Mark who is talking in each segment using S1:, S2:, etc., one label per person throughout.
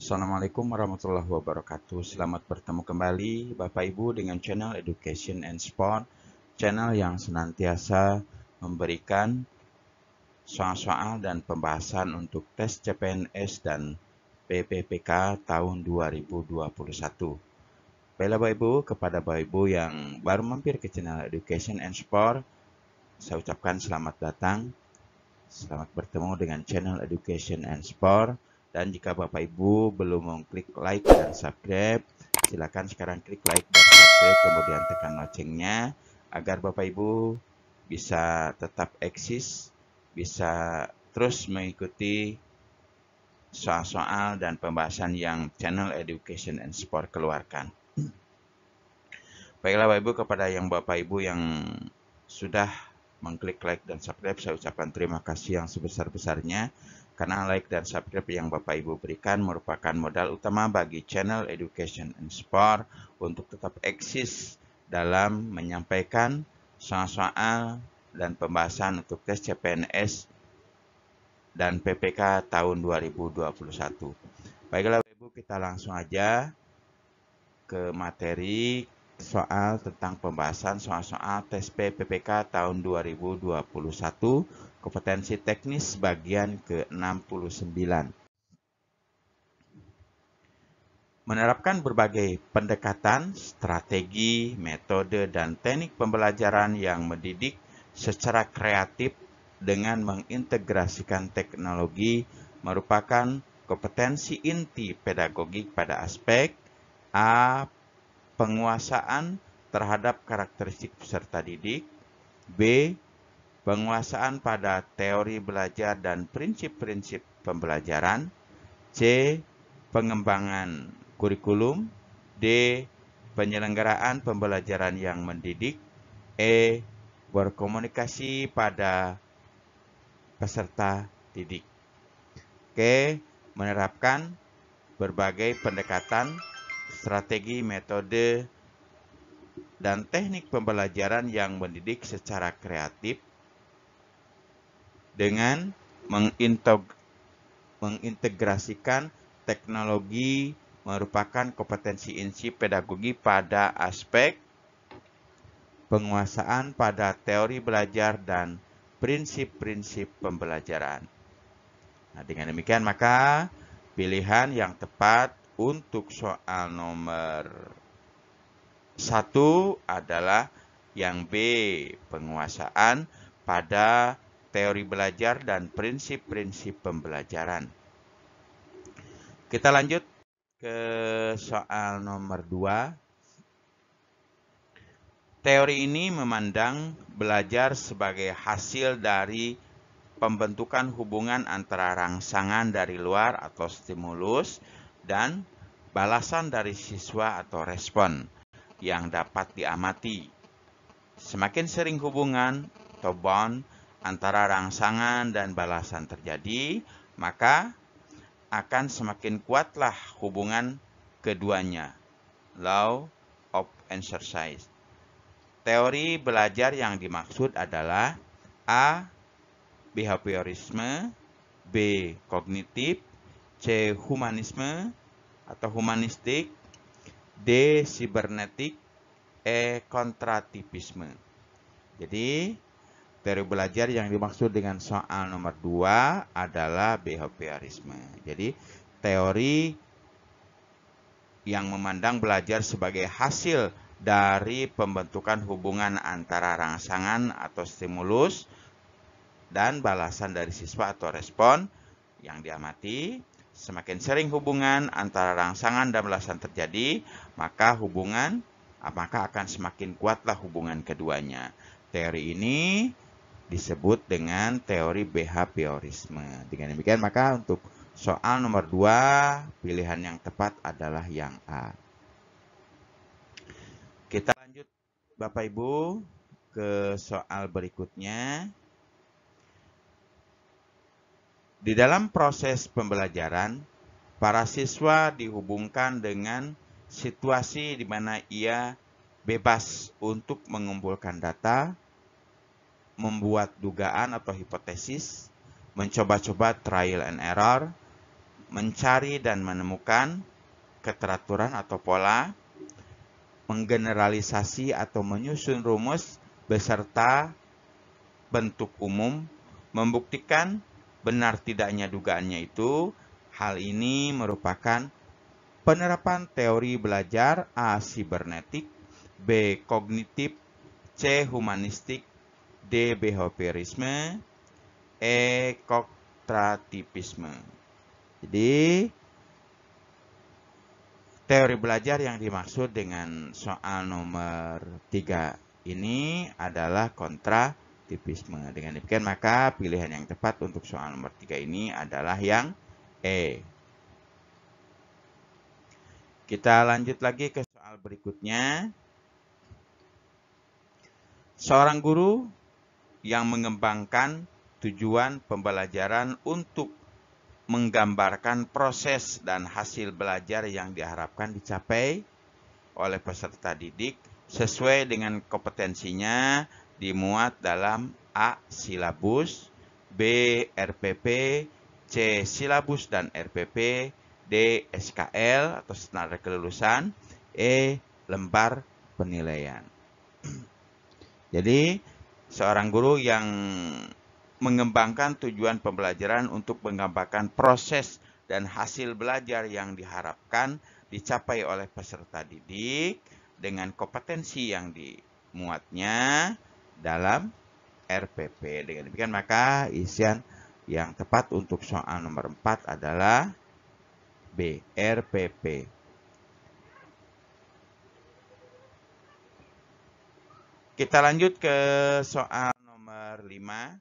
S1: Assalamualaikum warahmatullahi wabarakatuh. Selamat bertemu kembali Bapak Ibu dengan channel Education and Sport, channel yang senantiasa memberikan soal-soal dan pembahasan untuk tes CPNS dan PPPK tahun 2021. Baiklah Bapak Ibu, kepada Bapak Ibu yang baru mampir ke channel Education and Sport, saya ucapkan selamat datang. Selamat bertemu dengan channel Education and Sport. Dan jika Bapak Ibu belum mengklik like dan subscribe, silakan sekarang klik like dan subscribe, kemudian tekan loncengnya agar Bapak Ibu bisa tetap eksis, bisa terus mengikuti soal-soal dan pembahasan yang channel Education and Sport keluarkan. Baiklah Bapak Ibu, kepada yang Bapak Ibu yang sudah mengklik like dan subscribe, saya ucapkan terima kasih yang sebesar-besarnya, karena like dan subscribe yang Bapak Ibu berikan merupakan modal utama bagi channel Education and Sport untuk tetap eksis dalam menyampaikan soal-soal dan pembahasan untuk tes CPNS dan PPK tahun 2021. Baiklah Bapak Ibu, kita langsung aja ke materi soal tentang pembahasan soal-soal tes PPK tahun 2021, kompetensi teknis bagian ke-69. Menerapkan berbagai pendekatan, strategi, metode, dan teknik pembelajaran yang mendidik secara kreatif dengan mengintegrasikan teknologi merupakan kompetensi inti pedagogik pada aspek A. Penguasaan terhadap karakteristik peserta didik. B. Penguasaan pada teori belajar dan prinsip-prinsip pembelajaran. C. Pengembangan kurikulum. D. Penyelenggaraan pembelajaran yang mendidik. E. Berkomunikasi pada peserta didik. Oke, menerapkan berbagai pendekatan, strategi, metode, dan teknik pembelajaran yang mendidik secara kreatif dengan mengintegrasikan teknologi merupakan kompetensi inti pedagogi pada aspek penguasaan pada teori belajar dan prinsip-prinsip pembelajaran. Nah, dengan demikian maka pilihan yang tepat untuk soal nomor 1 adalah yang B, penguasaan pada teori belajar dan prinsip-prinsip pembelajaran. Kita lanjut ke soal nomor 2. Teori ini memandang belajar sebagai hasil dari pembentukan hubungan antara rangsangan dari luar atau stimulus dan balasan dari siswa atau respon yang dapat diamati. Semakin sering hubungan atau bond antara rangsangan dan balasan terjadi, maka akan semakin kuatlah hubungan keduanya. Law of exercise. Teori belajar yang dimaksud adalah A. Behaviorisme, B. Kognitif, C. Humanisme atau humanistik, D. Sibernetik, E. Kontrativisme. Jadi, teori belajar yang dimaksud dengan soal nomor 2 adalah behaviorisme. Jadi, teori yang memandang belajar sebagai hasil dari pembentukan hubungan antara rangsangan atau stimulus dan balasan dari siswa atau respon yang diamati. Semakin sering hubungan antara rangsangan dan balasan terjadi, maka akan semakin kuatlah hubungan keduanya. Teori ini disebut dengan teori behaviorisme. Dengan demikian maka untuk soal nomor 2, pilihan yang tepat adalah yang A. Kita lanjut Bapak Ibu ke soal berikutnya. Di dalam proses pembelajaran, para siswa dihubungkan dengan situasi di mana ia bebas untuk mengumpulkan data, membuat dugaan atau hipotesis, mencoba-coba trial and error, mencari dan menemukan keteraturan atau pola, menggeneralisasi atau menyusun rumus beserta bentuk umum, membuktikan benar tidaknya dugaannya itu. Hal ini merupakan penerapan teori belajar A. Sibernetik, B. Kognitif, C. Humanistik, D. Behaviorisme, E. Kontratipisme. Jadi, teori belajar yang dimaksud dengan soal nomor 3 ini adalah kontratipisme. Dengan demikian maka pilihan yang tepat untuk soal nomor 3 ini adalah yang E. Kita lanjut lagi ke soal berikutnya. Seorang guru yang mengembangkan tujuan pembelajaran untuk menggambarkan proses dan hasil belajar yang diharapkan dicapai oleh peserta didik sesuai dengan kompetensinya dimuat dalam A. Silabus, B. RPP, C. Silabus dan RPP, D. SKL atau standar kelulusan, E. Lembar penilaian. Jadi, seorang guru yang mengembangkan tujuan pembelajaran untuk menggambarkan proses dan hasil belajar yang diharapkan dicapai oleh peserta didik dengan kompetensi yang dimuatnya dalam RPP. Dengan demikian maka isian yang tepat untuk soal nomor 4 adalah B. RPP. Kita lanjut ke soal nomor 5.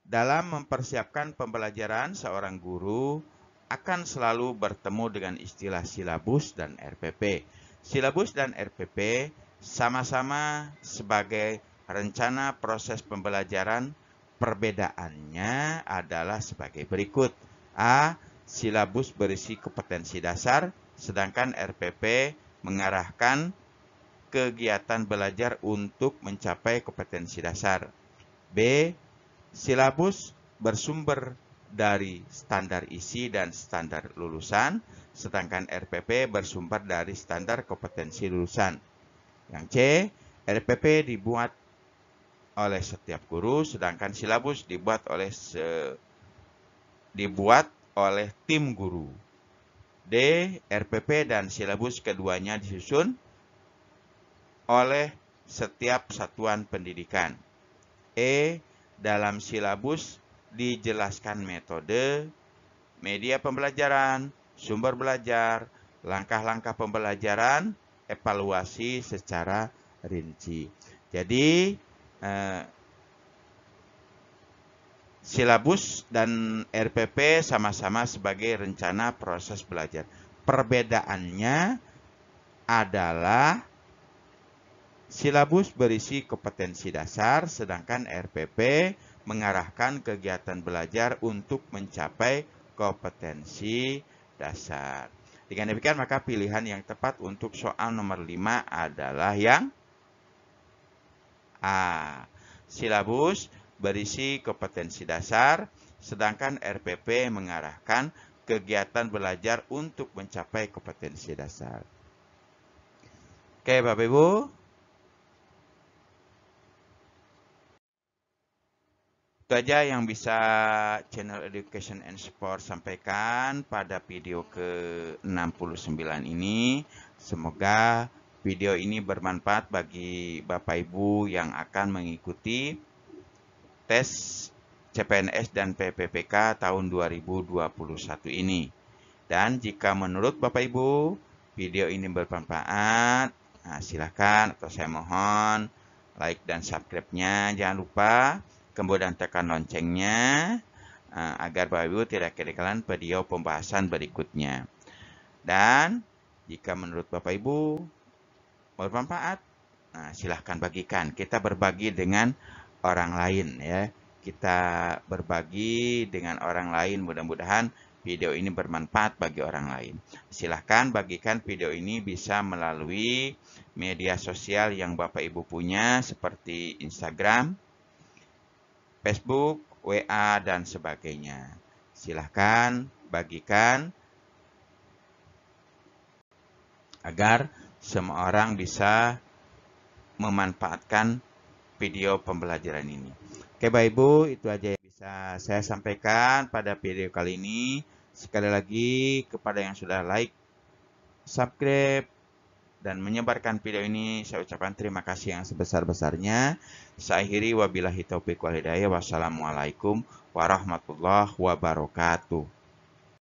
S1: Dalam mempersiapkan pembelajaran, seorang guru akan selalu bertemu dengan istilah silabus dan RPP. Silabus dan RPP sama-sama sebagai rencana proses pembelajaran. Perbedaannya adalah sebagai berikut. A. Silabus berisi kompetensi dasar, sedangkan RPP mengarahkan kegiatan belajar untuk mencapai kompetensi dasar. B. Silabus bersumber dari standar isi dan standar lulusan, sedangkan RPP bersumber dari standar kompetensi lulusan. Yang C, RPP dibuat oleh setiap guru, sedangkan silabus dibuat oleh tim guru. D, RPP dan silabus keduanya disusun oleh setiap satuan pendidikan. E, dalam silabus dijelaskan metode, media pembelajaran, sumber belajar, langkah-langkah pembelajaran, evaluasi secara rinci. Jadi, silabus dan RPP sama-sama sebagai rencana proses belajar. Perbedaannya adalah silabus berisi kompetensi dasar, sedangkan RPP mengarahkan kegiatan belajar untuk mencapai kompetensi dasar. Dengan demikian maka pilihan yang tepat untuk soal nomor 5 adalah yang A. Silabus berisi kompetensi dasar, sedangkan RPP mengarahkan kegiatan belajar untuk mencapai kompetensi dasar. Oke, Bapak Ibu. Itu aja yang bisa Channel Education and Sport sampaikan pada video ke-69 ini. Semoga video ini bermanfaat bagi Bapak Ibu yang akan mengikuti tes CPNS dan PPPK tahun 2021 ini. Dan jika menurut Bapak Ibu video ini bermanfaat, silakan atau saya mohon like dan subscribe-nya. Jangan lupa kemudian tekan loncengnya agar Bapak Ibu tidak ketinggalan video pembahasan berikutnya. Dan jika menurut Bapak Ibu bermanfaat, silahkan bagikan. Kita berbagi dengan orang lain ya. Kita berbagi dengan orang lain, mudah-mudahan video ini bermanfaat bagi orang lain. Silahkan bagikan video ini bisa melalui media sosial yang Bapak Ibu punya seperti Instagram, Facebook, WA, dan sebagainya. Silahkan bagikan agar semua orang bisa memanfaatkan video pembelajaran ini. Oke Bapak Ibu, itu aja yang bisa saya sampaikan pada video kali ini. Sekali lagi kepada yang sudah like, subscribe, dan menyebarkan video ini, saya ucapkan terima kasih yang sebesar-besarnya. Saya akhiri, wabillahi taufiq wal hidayah. Wassalamualaikum warahmatullahi wabarakatuh.